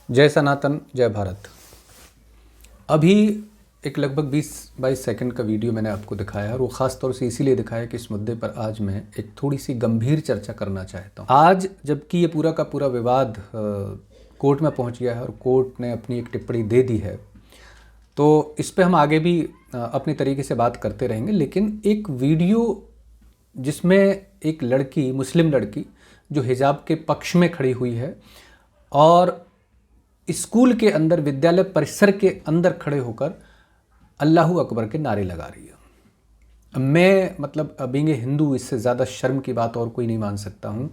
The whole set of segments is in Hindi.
जय सनातन, जय भारत। अभी एक लगभग 20-22 सेकंड का वीडियो मैंने आपको दिखाया है और वो ख़ास तौर से इसीलिए दिखाया कि इस मुद्दे पर आज मैं एक थोड़ी सी गंभीर चर्चा करना चाहता हूँ। आज जबकि ये पूरा का पूरा विवाद कोर्ट में पहुँच गया है और कोर्ट ने अपनी एक टिप्पणी दे दी है, तो इस पे हम आगे भी अपनी तरीके से बात करते रहेंगे। लेकिन एक वीडियो जिसमें एक लड़की, मुस्लिम लड़की जो हिजाब के पक्ष में खड़ी हुई है और स्कूल के अंदर, विद्यालय परिसर के अंदर खड़े होकर अल्लाहू अकबर के नारे लगा रही है। मैं बीइंग ए हिंदू, इससे ज़्यादा शर्म की बात और कोई नहीं मान सकता हूँ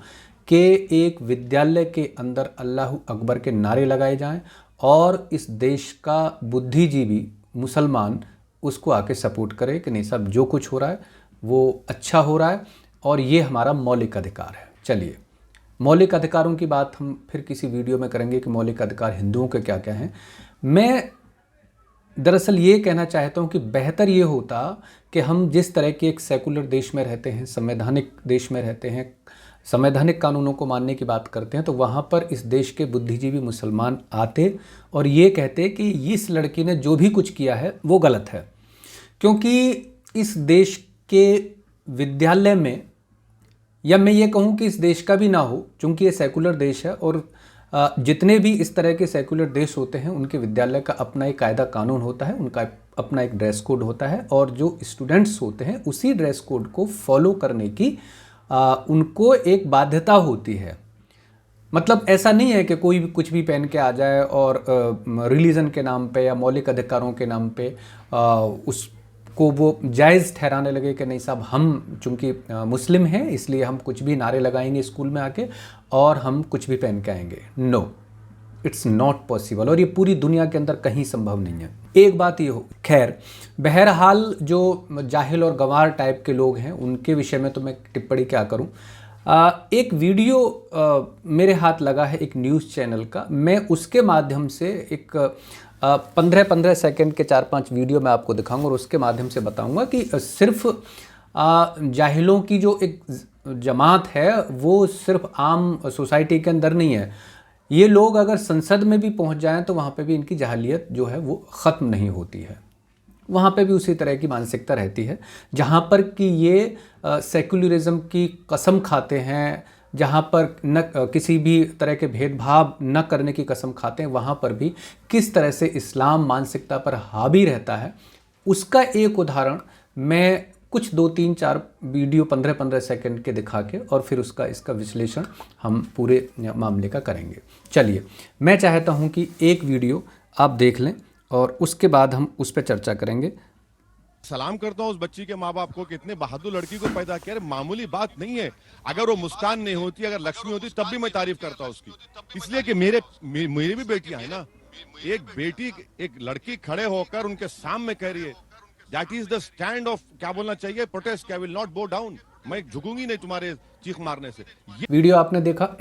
कि एक विद्यालय के अंदर अल्लाहू अकबर के नारे लगाए जाएं और इस देश का बुद्धिजीवी मुसलमान उसको आके सपोर्ट करे कि नहीं साहब, जो कुछ हो रहा है वो अच्छा हो रहा है और ये हमारा मौलिक अधिकार है। चलिए, मौलिक अधिकारों की बात हम फिर किसी वीडियो में करेंगे कि मौलिक अधिकार हिंदुओं के क्या क्या हैं। मैं दरअसल ये कहना चाहता हूँ कि बेहतर ये होता कि हम जिस तरह के एक सेकुलर देश में रहते हैं, संवैधानिक देश में रहते हैं, संवैधानिक कानूनों को मानने की बात करते हैं, तो वहाँ पर इस देश के बुद्धिजीवी मुसलमान आते और ये कहते कि इस लड़की ने जो भी कुछ किया है वो गलत है। क्योंकि इस देश के विद्यालय में, या मैं ये कहूँ कि इस देश का भी ना हो, चूँकि ये सेकुलर देश है और जितने भी इस तरह के सेकुलर देश होते हैं उनके विद्यालय का अपना एक कायदा कानून होता है, उनका अपना एक ड्रेस कोड होता है और जो स्टूडेंट्स होते हैं उसी ड्रेस कोड को फॉलो करने की उनको एक बाध्यता होती है। मतलब ऐसा नहीं है कि कोई भी कुछ भी पहन के आ जाए और रिलीजन के नाम पे या मौलिक अधिकारों के नाम पे उसको वो जायज़ ठहराने लगे कि नहीं साहब, हम चूँकि मुस्लिम हैं इसलिए हम कुछ भी नारे लगाएंगे स्कूल में आके और हम कुछ भी पहन के आएंगे। नो, इट्स नॉट पॉसिबल और ये पूरी दुनिया के अंदर कहीं संभव नहीं है। एक बात ये हो, खैर बहरहाल जो जाहिल और गंवार टाइप के लोग हैं उनके विषय में तो मैं टिप्पणी क्या करूं। एक वीडियो मेरे हाथ लगा है एक न्यूज़ चैनल का, मैं उसके माध्यम से एक 15-15 सेकंड के 4-5 वीडियो मैं आपको दिखाऊंगा और उसके माध्यम से बताऊंगा कि सिर्फ जाहिलों की जो एक जमात है वो सिर्फ आम सोसाइटी के अंदर नहीं है। ये लोग अगर संसद में भी पहुंच जाएं तो वहाँ पे भी इनकी जाहिलियत जो है वो ख़त्म नहीं होती है। वहाँ पे भी उसी तरह की मानसिकता रहती है। जहाँ पर कि ये सेकुलरिज्म की कसम खाते हैं, जहाँ पर न किसी भी तरह के भेदभाव न करने की कसम खाते हैं, वहाँ पर भी किस तरह से इस्लाम मानसिकता पर हावी रहता है, उसका एक उदाहरण मैं कुछ 2-3-4 वीडियो 15-15 सेकंड के दिखा के और फिर इसका विश्लेषण हम पूरे मामले का करेंगे। चलिए, मैं चाहता हूं कि एक वीडियो आप देख लें और उसके बाद हम उस पर चर्चा करेंगे। सलाम करता हूं उस बच्ची के माँ बाप को कि इतने बहादुर लड़की को पैदा किया। मामूली बात नहीं है। अगर वो मुस्कान नहीं होती, अगर लक्ष्मी होती, तब भी मैं तारीफ करता उसकी, इसलिए कि मेरी भी बेटियां है ना। एक बेटी, एक लड़की खड़े होकर उनके सामने कह रही है, that is the stand of, क्या बोलना चाहिए, प्रोटेस्ट। आई विल नॉट बो डाउन, मैं झुकूंगी नहीं तुम्हारे चीख मारने से। वीडियो आपने देखा।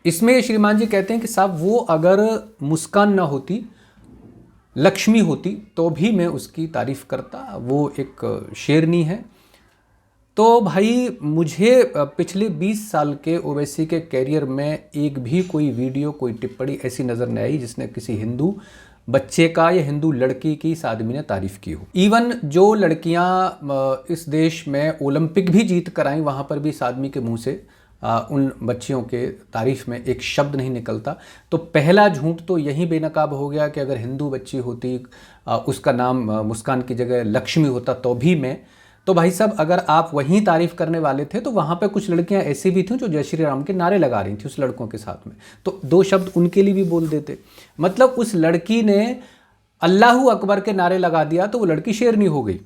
इसमें श्रीमान जी कहते हैं कि साहब वो अगर मुस्कान ना होती, लक्ष्मी होती, तो भी मैं उसकी तारीफ करता, वो एक शेरनी है। तो भाई मुझे पिछले 20 साल के ओवैसी के कैरियर में एक भी कोई वीडियो, कोई टिप्पणी ऐसी नज़र नहीं आई जिसने किसी हिंदू बच्चे का या हिंदू लड़की की इस आदमी ने तारीफ की हो। इवन जो लड़कियां इस देश में ओलंपिक भी जीत कर आई, वहाँ पर भी इस आदमी के मुंह से उन बच्चियों के तारीफ में एक शब्द नहीं निकलता। तो पहला झूठ तो यही बेनकाब हो गया कि अगर हिंदू बच्ची होती, उसका नाम मुस्कान की जगह लक्ष्मी होता तो भी मैं। तो भाई साहब, अगर आप वहीं तारीफ करने वाले थे तो वहाँ पे कुछ लड़कियाँ ऐसी भी थीं जो जय श्री राम के नारे लगा रही थी उस लड़कों के साथ में, तो 2 शब्द उनके लिए भी बोल देते। मतलब उस लड़की ने अल्लाहू अकबर के नारे लगा दिया तो वो लड़की शेरनी हो गई।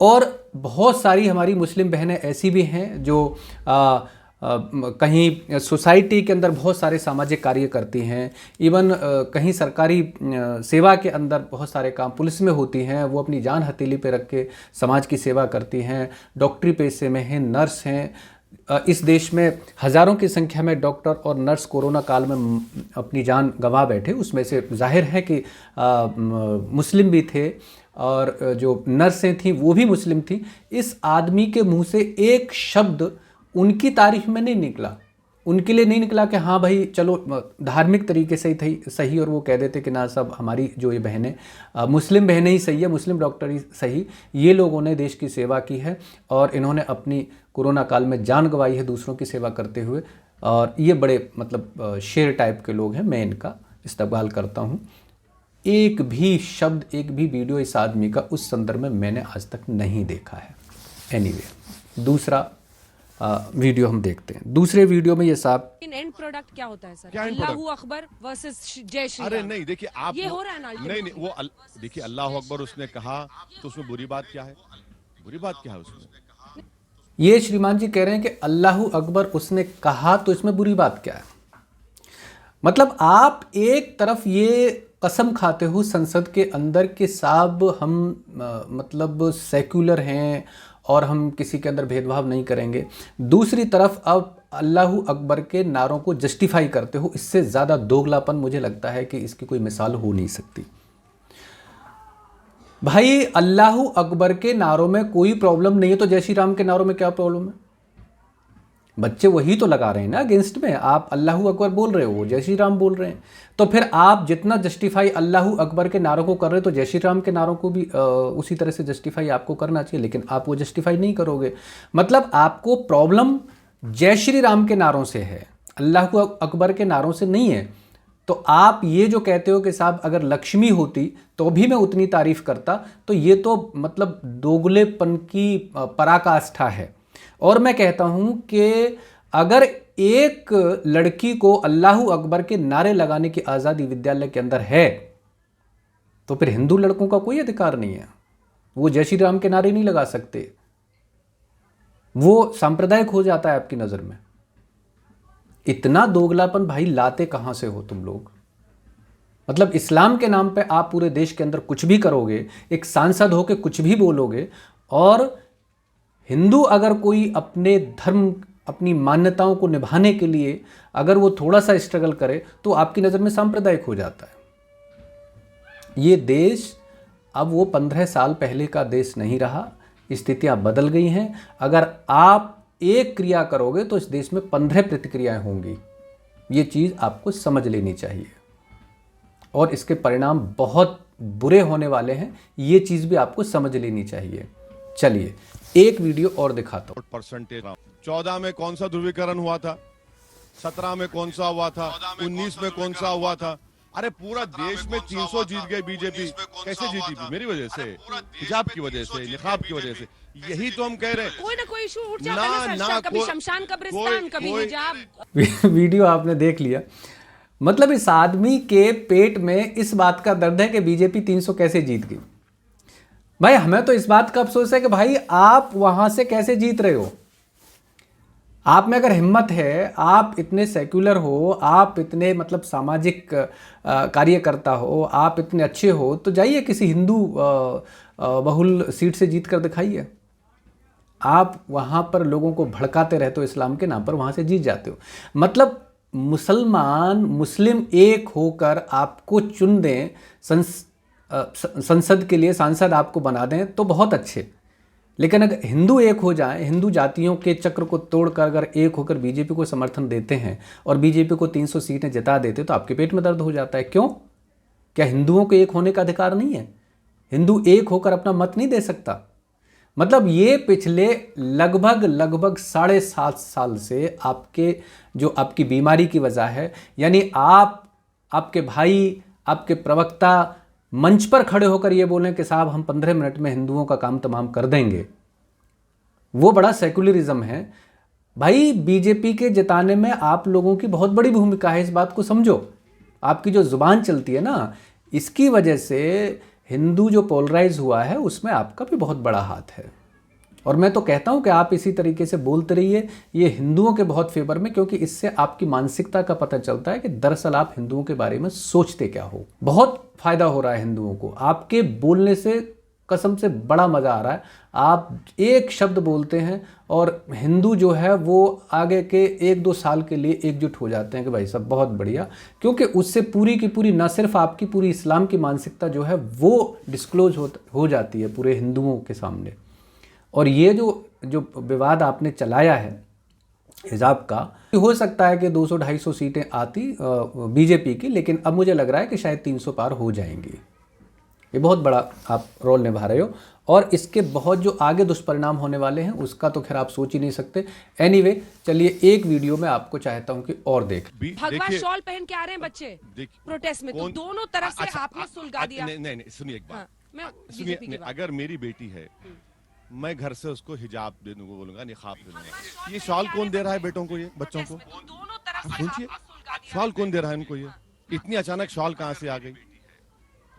और बहुत सारी हमारी मुस्लिम बहनें ऐसी भी हैं जो कहीं सोसाइटी के अंदर बहुत सारे सामाजिक कार्य करती हैं, इवन कहीं सरकारी सेवा के अंदर बहुत सारे काम पुलिस में होती हैं, वो अपनी जान हथेली पे रख के समाज की सेवा करती हैं, डॉक्टरी पेशे में हैं, नर्स हैं। इस देश में हज़ारों की संख्या में डॉक्टर और नर्स कोरोना काल में अपनी जान गंवा बैठे। उसमें से जाहिर है कि मुस्लिम भी थे और जो नर्सें थीं वो भी मुस्लिम थीं। इस आदमी के मुंह से एक शब्द उनकी तारीफ में नहीं निकला। उनके लिए नहीं निकला कि हाँ भाई चलो धार्मिक तरीके से ही थी सही, और वो कह देते कि ना सब हमारी जो ये बहनें मुस्लिम बहनें ही सही है, मुस्लिम डॉक्टर ही सही, ये लोगों ने देश की सेवा की है और इन्होंने अपनी कोरोना काल में जान गंवाई है दूसरों की सेवा करते हुए, और ये बड़े मतलब शेर टाइप के लोग हैं, मैं इनका इस्तकबाल करता हूँ। एक भी शब्द, एक भी वीडियो इस आदमी का उस संदर्भ में मैंने आज तक नहीं देखा है। एनीवे, दूसरा वीडियो हम देखते हैं। दूसरे वीडियो में ये साहब एंड प्रोडक्ट क्या होता है सर? क्या end Allahu product? Akbar versus जय श्री अरे राम। नहीं, देखिए आप ये हो रहा है ना नहीं नहीं, वो देखिए अल्लाह अकबर उसने कहा तो उसमें बुरी बात क्या है? बुरी बात क्या है उसमें? ये श्रीमान जी कह रहे हैं कि अल्लाहू अकबर उसने कहा तो इसमें बुरी बात क्या है? मतलब आप एक तरफ ये कसम खाते हो संसद के अंदर कि साहब हम मतलब सेक्युलर हैं और हम किसी के अंदर भेदभाव नहीं करेंगे, दूसरी तरफ अब अल्लाहू अकबर के नारों को जस्टिफाई करते हो। इससे ज़्यादा दोगलापन मुझे लगता है कि इसकी कोई मिसाल हो नहीं सकती। भाई अल्लाहू अकबर के नारों में कोई प्रॉब्लम नहीं है तो जय श्री राम के नारों में क्या प्रॉब्लम है? बच्चे वही तो लगा रहे हैं ना अगेंस्ट में। आप अल्लाहू अकबर बोल रहे हो, वो जय श्री राम बोल रहे हैं, तो फिर आप जितना जस्टिफाई अल्लाहू अकबर के नारों को कर रहे हो तो जय श्री राम के नारों को भी उसी तरह से जस्टिफाई आपको करना चाहिए, लेकिन आप वो जस्टिफाई नहीं करोगे। मतलब आपको प्रॉब्लम जय श्री राम के नारों से है, अल्लाहू अकबर के नारों से नहीं है। तो आप ये जो कहते हो कि साहब अगर लक्ष्मी होती तो भी मैं उतनी तारीफ करता, तो ये तो मतलब दोगलेपन की पराकाष्ठा है। और मैं कहता हूं कि अगर एक लड़की को अल्लाहू अकबर के नारे लगाने की आज़ादी विद्यालय के अंदर है तो फिर हिंदू लड़कों का कोई अधिकार नहीं है, वो जय श्री राम के नारे नहीं लगा सकते, वो सांप्रदायिक हो जाता है आपकी नज़र में। इतना दोगलापन भाई लाते कहाँ से हो तुम लोग? मतलब इस्लाम के नाम पे आप पूरे देश के अंदर कुछ भी करोगे, एक सांसद होकर कुछ भी बोलोगे, और हिंदू अगर कोई अपने धर्म, अपनी मान्यताओं को निभाने के लिए अगर वो थोड़ा सा स्ट्रगल करे तो आपकी नज़र में सांप्रदायिक हो जाता है। ये देश अब वो 15 साल पहले का देश नहीं रहा, स्थितियां बदल गई हैं। अगर आप एक क्रिया करोगे तो इस देश में 15 प्रतिक्रियाएं होंगी। ये चीज़ आपको समझ लेनी चाहिए और इसके परिणाम बहुत बुरे होने वाले हैं, ये चीज़ भी आपको समझ लेनी चाहिए। चलिए एक वीडियो और दिखाता हूं। परसेंटेज 14 में कौन सा ध्रुवीकरण हुआ था? 17 में कौन सा हुआ था? 19 में कौन सा हुआ था? अरे पूरा देश में 300 जीत गए बीजेपी। कैसे जीती? मेरी वजह से, हिजाब की वजह से, निकाब की वजह से। यही तो हम कह रहे हैं। कोई ना कोई इशू उठ जाता है ना सर, कभी शमशान कब्रिस्तान, कभी हिजाब। वीडियो आपने देख लिया। मतलब इस आदमी के पेट में इस बात का दर्द है कि बीजेपी 300 कैसे जीत गई। भाई हमें तो इस बात का अफसोस है कि भाई आप वहां से कैसे जीत रहे हो। आप में अगर हिम्मत है, आप इतने सेक्युलर हो, आप इतने मतलब सामाजिक कार्यकर्ता हो, आप इतने अच्छे हो, तो जाइए किसी हिंदू बहुल सीट से जीत कर दिखाइए। आप वहाँ पर लोगों को भड़काते रहते हो इस्लाम के नाम पर, वहाँ से जीत जाते हो। मतलब मुस्लिम एक होकर आपको चुन दें, संसद के लिए सांसद आपको बना दें तो बहुत अच्छे, लेकिन अगर हिंदू एक हो जाएं, हिंदू जातियों के चक्र को तोड़कर अगर एक होकर बीजेपी को समर्थन देते हैं और बीजेपी को 300 सीटें जिता देते तो आपके पेट में दर्द हो जाता है। क्यों? क्या हिंदुओं को एक होने का अधिकार नहीं है? हिंदू एक होकर अपना मत नहीं दे सकता? मतलब ये पिछले लगभग 7.5 साल से आपके जो आपकी बीमारी की वजह है, यानी आपके भाई, आपके प्रवक्ता मंच पर खड़े होकर ये बोलें कि साहब हम 15 मिनट में हिंदुओं का काम तमाम कर देंगे, वो बड़ा सेकुलरिज्म है। भाई बीजेपी के जिताने में आप लोगों की बहुत बड़ी भूमिका है, इस बात को समझो। आपकी जो जुबान चलती है ना, इसकी वजह से हिंदू जो पोलराइज हुआ है उसमें आपका भी बहुत बड़ा हाथ है। और मैं तो कहता हूं कि आप इसी तरीके से बोलते रहिए, ये हिंदुओं के बहुत फेवर में, क्योंकि इससे आपकी मानसिकता का पता चलता है कि दरअसल आप हिंदुओं के बारे में सोचते क्या हो। बहुत फायदा हो रहा है हिंदुओं को आपके बोलने से, कसम से बड़ा मज़ा आ रहा है। आप एक शब्द बोलते हैं और हिंदू जो है वो आगे के 1-2 साल के लिए एकजुट हो जाते हैं कि भाई सब बहुत बढ़िया, क्योंकि उससे पूरी की पूरी न सिर्फ आपकी पूरी इस्लाम की मानसिकता जो है वो डिस्क्लोज हो जाती है पूरे हिंदुओं के सामने। और ये जो विवाद आपने चलाया है, हिजाब का। हो सकता है कि 200-250 सीटें आती बीजेपी की, लेकिन अब मुझे लग रहा है कि शायद 300 पार हो जाएंगी। ये बहुत बड़ा आप रोल निभा रहे हो, और इसके बहुत जो आगे दुष्परिणाम होने वाले हैं उसका तो खैर आप सोच ही नहीं सकते। एनीवे, चलिए एक वीडियो में आपको चाहता हूं कि और देख। भगवा शॉल पहन के आ रहे हैं बच्चे प्रोटेस्ट में, तो दोनों तरफ से आपने सुलगा दिया। नहीं, सुनिए एक बात, मैं सुनिए, बीजेपी की बात। अगर मेरी बेटी है, मैं घर से उसको हिजाब देने को बोलूंगा, निकाब दे दूंगा। ये शॉल कौन दे रहा है बेटों को, ये बच्चों को? दोनों तरफ से सोचिए, आपने सुलगा दिया। शॉल कौन दे रहा है इनको? ये इतनी अचानक शॉल कहाँ से आ गई?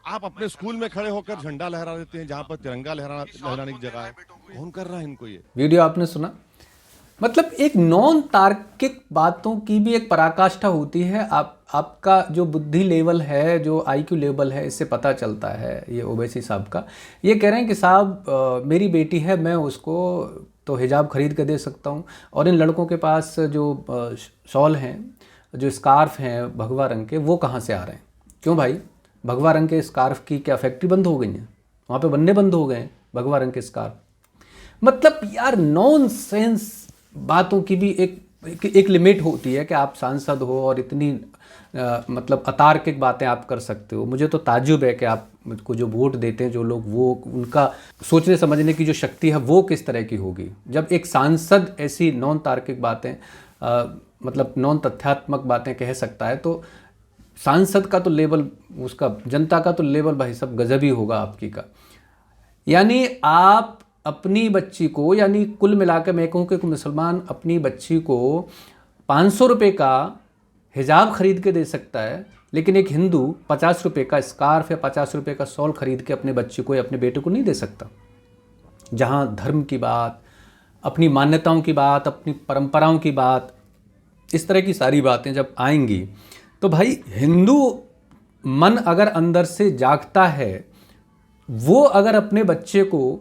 आप अपने स्कूल में खड़े होकर झंडा लहरा देते हैं जहां पर तिरंगा लहराने की जगह है। कौन कर रहा है इनको ये? वीडियो आपने सुना, मतलब एक नॉन तार्किक बातों की भी एक पराकाष्ठा होती है। आपका जो बुद्धि लेवल है, जो आईक्यू लेवल है, इससे पता चलता है। ये ओवैसी साहब का ये कह रहे हैं कि साहब मेरी बेटी है, मैं उसको तो हिजाब खरीद के दे सकता हूँ, और इन लड़कों के पास जो शॉल हैं, जो स्कार्फ हैं भगवा रंग के, वो कहाँ से आ रहे हैं? क्यों भाई, भगवा रंग के स्कार्फ की क्या फैक्ट्री बंद हो गई है? वहाँ पे बनने बंद हो गए हैं भगवा रंग के स्कार्फ। मतलब यार नॉनसेंस बातों की भी एक लिमिट होती है कि आप सांसद हो और इतनी मतलब अतार्किक बातें आप कर सकते हो। मुझे तो ताज्जुब है कि आप मुझको जो वोट देते हैं जो लोग, वो उनका सोचने समझने की जो शक्ति है वो किस तरह की होगी। जब एक सांसद ऐसी नॉन तार्किक बातें मतलब नॉन तथ्यात्मक बातें कह सकता है, तो सांसद का तो लेवल, उसका जनता का तो लेवल भाई सब गजब ही होगा आपकी का। यानी आप अपनी बच्ची को, यानी कुल मिलाकर मैं कहूँ कि मुसलमान अपनी बच्ची को 500 रुपये का हिजाब खरीद के दे सकता है, लेकिन एक हिंदू 50 रुपये का स्कार्फ या 50 रुपये का शॉल खरीद के अपने बच्चे को या अपने बेटे को नहीं दे सकता। जहाँ धर्म की बात, अपनी मान्यताओं की बात, अपनी परंपराओं की बात, इस तरह की सारी बातें जब आएंगी, तो भाई हिंदू मन अगर अंदर से जागता है, वो अगर अपने बच्चे को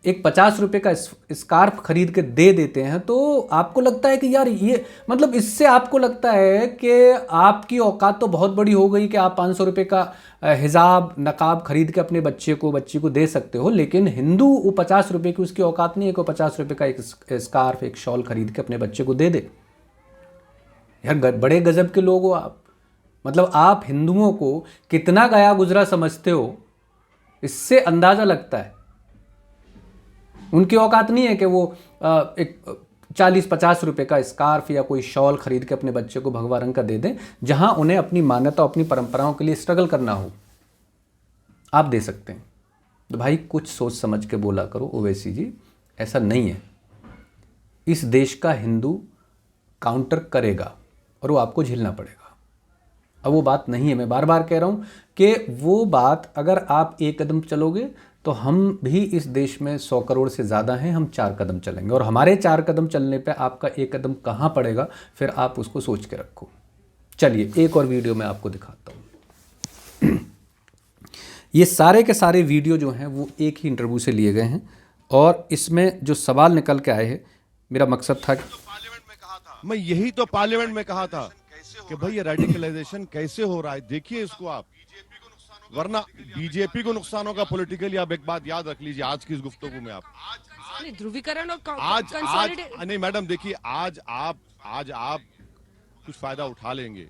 एक 50 रुपये का स्कार्फ खरीद के दे देते हैं, तो आपको लगता है कि यार ये, मतलब इससे आपको लगता है कि आपकी औकात तो बहुत बड़ी हो गई कि आप 500 रुपये का हिजाब नकाब खरीद के अपने बच्ची को दे सकते हो। लेकिन हिंदू वो 50 रुपये की उसकी औकात नहीं है कि 50 रुपये का एक स्कार्फ, एक शॉल खरीद के अपने बच्चे को दे दे। यार बड़े गजब के लोग हो आप। मतलब आप हिंदुओं को कितना गया गुजरा समझते हो, इससे अंदाज़ा लगता है। उनकी औकात नहीं है कि वो एक 40-50 रुपये का स्कार्फ या कोई शॉल खरीद के अपने बच्चे को भगवा रंग का दे दें, जहां उन्हें अपनी मान्यता, अपनी परंपराओं के लिए स्ट्रगल करना हो। आप दे सकते हैं। तो भाई कुछ सोच समझ के बोला करो ओवैसी जी, ऐसा नहीं है। इस देश का हिंदू काउंटर करेगा और वो आपको झेलना पड़ेगा। अब वो बात नहीं है, मैं बार बार कह रहा हूँ कि वो बात अगर आप एक कदम चलोगे तो हम भी इस देश में 100 करोड़ से ज़्यादा हैं, हम 4 कदम चलेंगे, और हमारे 4 कदम चलने पे आपका एक कदम कहाँ पड़ेगा, फिर आप उसको सोच के रखो। चलिए एक और वीडियो मैं आपको दिखाता हूँ। ये सारे के सारे वीडियो जो हैं वो एक ही इंटरव्यू से लिए गए हैं, और इसमें जो सवाल निकल के आए हैं, मेरा मकसद था कि मैं यही तो पार्लियामेंट में कहा था कि भाई ये रेडिकलाइजेशन कैसे हो रहा है, देखिए इसको आप, वरना बीजेपी को नुकसान होगा पॉलिटिकली। आप एक बात याद रख लीजिए आज की इस गुफ्तगू में, आप ध्रुवीकरण और आज नहीं मैडम, देखिए आज आप कुछ फायदा उठा लेंगे,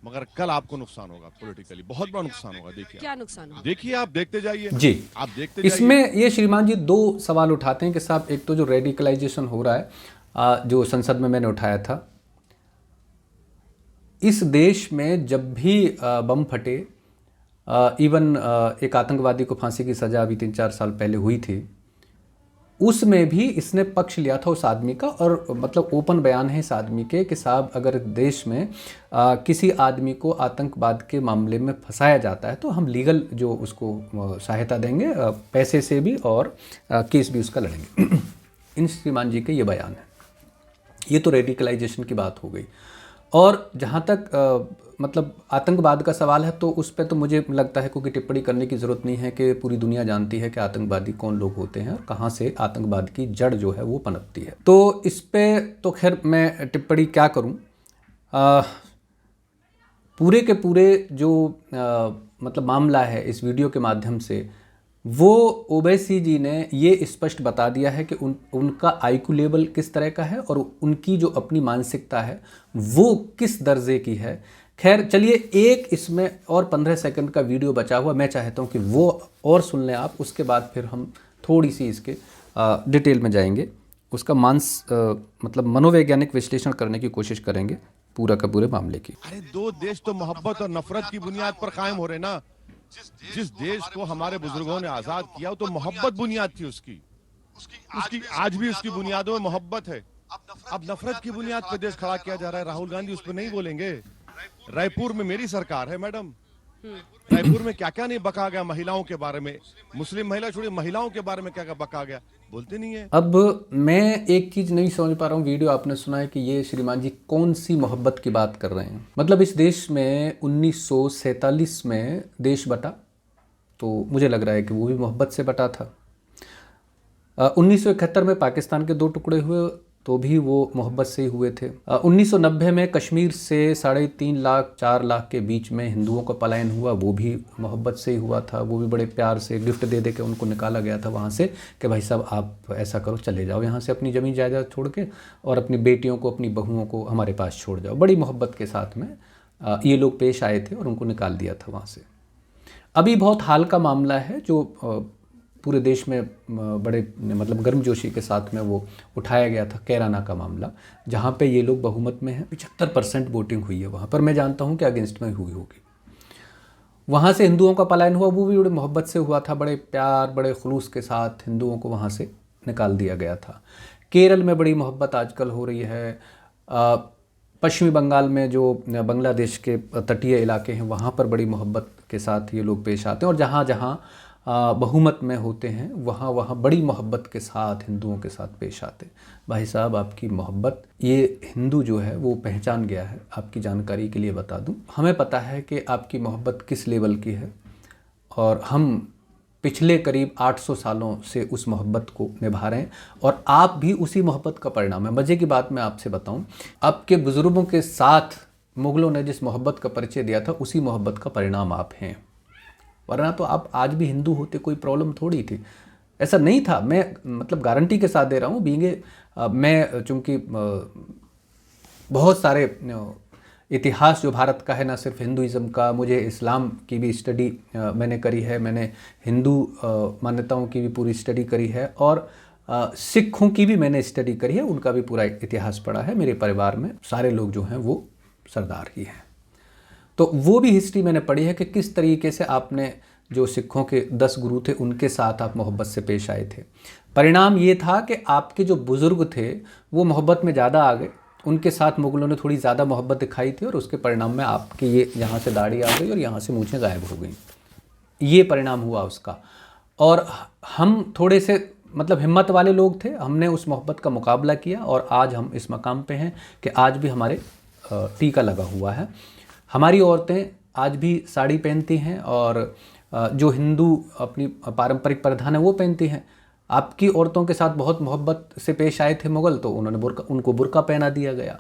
मगर कल आपको नुकसान होगा पॉलिटिकली, बहुत बड़ा नुकसान होगा। देखिए क्या नुकसान होगा, देखिए आप देखते जाइए जी, आप देखते जाइए। इसमें ये श्रीमान जी 2 सवाल उठाते हैं कि साहब एक तो जो रेडिकलाइजेशन हो रहा है, जो संसद में मैंने उठाया था, इस देश में जब भी बम फटे, इवन एक आतंकवादी को फांसी की सज़ा अभी 3-4 साल पहले हुई थी, उसमें भी इसने पक्ष लिया था उस आदमी का, और मतलब ओपन बयान है इस आदमी के कि साहब अगर देश में किसी आदमी को आतंकवाद के मामले में फंसाया जाता है तो हम लीगल जो उसको सहायता देंगे, पैसे से भी, और केस भी उसका लड़ेंगे। इन श्रीमान जी के ये बयान है। ये तो रेडिकलाइजेशन की बात हो गई। और जहाँ तक मतलब आतंकवाद का सवाल है, तो उस पर तो मुझे लगता है कोई टिप्पणी करने की ज़रूरत नहीं है कि पूरी दुनिया जानती है कि आतंकवादी कौन लोग होते हैं और कहाँ से आतंकवाद की जड़ जो है वो पनपती है। तो इस पर तो खैर मैं टिप्पणी क्या करूँ। पूरे के पूरे जो मतलब मामला है इस वीडियो के माध्यम से, वो ओवैसी जी ने ये स्पष्ट बता दिया है कि उनका आईक्यू लेवल किस तरह का है और उनकी जो अपनी मानसिकता है वो किस दर्जे की है। खैर चलिए, एक इसमें और 15 सेकंड का वीडियो बचा हुआ, मैं चाहता हूँ कि वो और सुन लें आप, उसके बाद फिर हम थोड़ी सी इसके डिटेल में जाएंगे, उसका मतलब मनोवैज्ञानिक विश्लेषण करने की कोशिश करेंगे पूरा का पूरे मामले की। अरे दो देश तो मोहब्बत और नफरत की बुनियाद पर कायम हो रहे ना। जिस देश को हमारे बुजुर्गों ने आजाद किया वो तो मोहब्बत बुनियाद थी उसकी उसकी आज भी उसकी बुनियादों में मोहब्बत है। अब नफरत की बुनियाद पर देश खड़ा किया जा रहा है। राहुल गांधी उस पर नहीं बोलेंगे। रायपुर में मेरी सरकार है मैडम। रायपुर में क्या क्या नहीं बका गया महिलाओं के बारे में, मुस्लिम महिला छोड़िए, महिलाओं के बारे में क्या क्या बका गया, बोलते नहीं है। अब मैं एक चीज़ नहीं समझ पा रहा हूँ, वीडियो आपने सुना है कि ये श्रीमान जी कौन सी मोहब्बत की बात कर रहे हैं। मतलब इस देश में 1947 में देश बटा, तो मुझे लग रहा है कि वो भी मोहब्बत से बटा था। 1971 में पाकिस्तान के 2 टुकड़े हुए तो भी वो मोहब्बत से ही हुए थे। 1990 में कश्मीर से 3.5 लाख 4 लाख के बीच में हिंदुओं का पलायन हुआ, वो भी मोहब्बत से ही हुआ था। वो भी बड़े प्यार से गिफ्ट दे दे के उनको निकाला गया था वहाँ से कि भाई साहब आप ऐसा करो, चले जाओ यहाँ से, अपनी ज़मीन जायदाद छोड़ के, और अपनी बेटियों को अपनी बहुओं को हमारे पास छोड़ जाओ। बड़ी मोहब्बत के साथ में ये लोग पेश आए थे और उनको निकाल दिया था वहाँ से। अभी बहुत हाल का मामला है जो पूरे देश में बड़े मतलब गर्मजोशी के साथ में वो उठाया गया था, कैराना का मामला, जहाँ पे ये लोग बहुमत में हैं। 75% वोटिंग हुई है वहाँ पर। मैं जानता हूँ कि अगेंस्ट में हुई होगी। वहाँ से हिंदुओं का पलायन हुआ, वो भी बड़े मोहब्बत से हुआ था, बड़े प्यार बड़े खुलूस के साथ हिंदुओं को वहाँ से निकाल दिया गया था। केरल में बड़ी मोहब्बत आजकल हो रही है। पश्चिमी बंगाल में जो बांग्लादेश के तटीय इलाके हैं वहाँ पर बड़ी मोहब्बत के साथ ये लोग पेश आते हैं, और जहाँ जहाँ बहुमत में होते हैं वहाँ वहाँ बड़ी मोहब्बत के साथ हिंदुओं के साथ पेश आते। भाई साहब आपकी मोहब्बत, ये हिंदू जो है वो पहचान गया है। आपकी जानकारी के लिए बता दूं, हमें पता है कि आपकी मोहब्बत किस लेवल की है, और हम पिछले करीब 800 सालों से उस मोहब्बत को निभा रहे हैं, और आप भी उसी मोहब्बत का परिणाम है। मज़े की बात मैं आपसे बताऊं, आपके बुज़ुर्गों के साथ मुग़लों ने जिस मोहब्बत का परिचय दिया था उसी मोहब्बत का परिणाम आप हैं, वरना तो आप आज भी हिंदू होते कोई प्रॉब्लम थोड़ी थी। ऐसा नहीं था, मैं मतलब गारंटी के साथ दे रहा हूँ। मैं चूँकि बहुत सारे इतिहास जो भारत का है, ना सिर्फ हिंदुइज़्म का, मुझे इस्लाम की भी स्टडी मैंने करी है, मैंने हिंदू मान्यताओं की भी पूरी स्टडी करी है, और सिखों की भी मैंने स्टडी करी है, उनका भी पूरा इतिहास पढ़ा है। मेरे परिवार में सारे लोग जो हैं वो सरदार ही हैं, तो वो भी हिस्ट्री मैंने पढ़ी है कि किस तरीके से आपने जो सिखों के 10 गुरु थे उनके साथ आप मोहब्बत से पेश आए थे। परिणाम ये था कि आपके जो बुज़ुर्ग थे वो मोहब्बत में ज़्यादा आ गए, उनके साथ मुग़लों ने थोड़ी ज़्यादा मोहब्बत दिखाई थी, और उसके परिणाम में आपके ये यहाँ से दाढ़ी आ गई और यहाँ से मूँछें गायब हो गई। ये परिणाम हुआ उसका। और हम थोड़े से मतलब हिम्मत वाले लोग थे, हमने उस मोहब्बत का मुकाबला किया, और आज हम इस मकाम पे हैं कि आज भी हमारे टीका लगा हुआ है। हमारी औरतें आज भी साड़ी पहनती हैं, और जो हिंदू अपनी पारंपरिक परिधान है वो पहनती हैं। आपकी औरतों के साथ बहुत मोहब्बत से पेश आए थे मुग़ल, तो उनको बुर्का पहना दिया गया।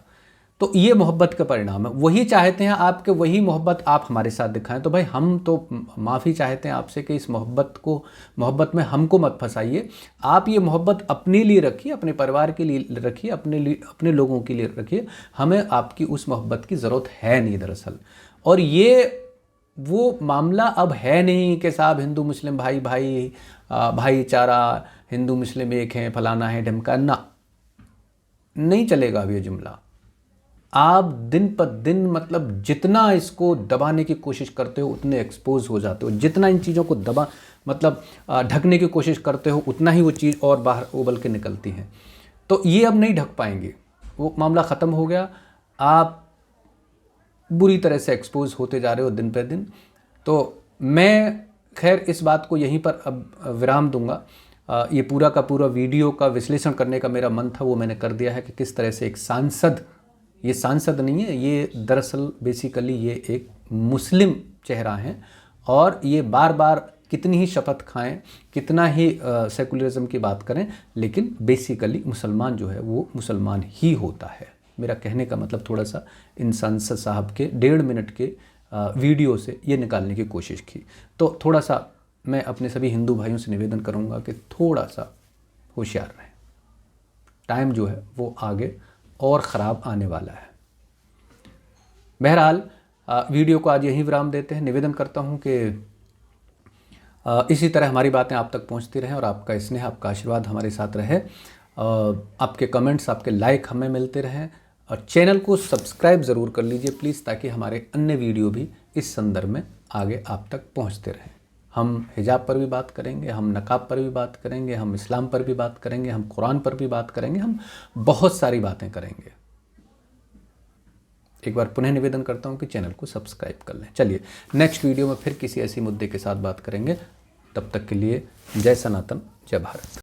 तो ये मोहब्बत का परिणाम है। वही चाहते हैं आपके, वही मोहब्बत आप हमारे साथ दिखाएं। तो भाई हम तो माफ़ी चाहते हैं आपसे कि इस मोहब्बत में हमको मत फंसाइए। आप ये मोहब्बत अपने लिए रखिए, अपने परिवार के लिए रखिए, अपने लोगों के लिए रखिए। हमें आपकी उस मोहब्बत की ज़रूरत है नहीं दरअसल। और ये वो मामला अब है नहीं कि साहब हिंदू मुस्लिम भाईचारा, हिंदू मुस्लिम एक हैं, फलाना है ढमकाना, नहीं चलेगा अब ये जुमला। आप दिन पर दिन मतलब जितना इसको दबाने की कोशिश करते हो उतने एक्सपोज हो जाते हो, जितना इन चीज़ों को ढकने की कोशिश करते हो उतना ही वो चीज़ और बाहर उबल के निकलती हैं। तो ये अब नहीं ढक पाएंगे, वो मामला ख़त्म हो गया। आप बुरी तरह से एक्सपोज होते जा रहे हो दिन पर दिन। तो मैं खैर इस बात को यहीं पर अब विराम दूंगा। ये पूरा का पूरा वीडियो का विश्लेषण करने का मेरा मन था, वो मैंने कर दिया है कि किस तरह से एक सांसद, ये सांसद नहीं है, ये दरअसल बेसिकली ये एक मुस्लिम चेहरा हैं, और ये बार बार कितनी ही शपथ खाएं, कितना ही सेकुलरिज्म की बात करें, लेकिन बेसिकली मुसलमान जो है वो मुसलमान ही होता है। मेरा कहने का मतलब थोड़ा सा इन सांसद साहब के 1.5 मिनट के वीडियो से ये निकालने की कोशिश की। तो थोड़ा सा मैं अपने सभी हिंदू भाइयों से निवेदन करूंगा कि थोड़ा सा होशियार रहें। टाइम जो है वो आगे और ख़राब आने वाला है। बहरहाल वीडियो को आज यहीं विराम देते हैं। निवेदन करता हूं कि इसी तरह हमारी बातें आप तक पहुंचती रहें और आपका स्नेह, आपका आशीर्वाद हमारे साथ रहे। आपके कमेंट्स, आपके लाइक हमें मिलते रहें और चैनल को सब्सक्राइब ज़रूर कर लीजिए प्लीज़, ताकि हमारे अन्य वीडियो भी इस संदर्भ में आगे आप तक पहुंचते रहें। हम हिजाब पर भी बात करेंगे, हम नकाब पर भी बात करेंगे, हम इस्लाम पर भी बात करेंगे, हम कुरान पर भी बात करेंगे, हम बहुत सारी बातें करेंगे। एक बार पुनः निवेदन करता हूं कि चैनल को सब्सक्राइब कर लें। चलिए नेक्स्ट वीडियो में फिर किसी ऐसी मुद्दे के साथ बात करेंगे। तब तक के लिए जय सनातन, जय भारत।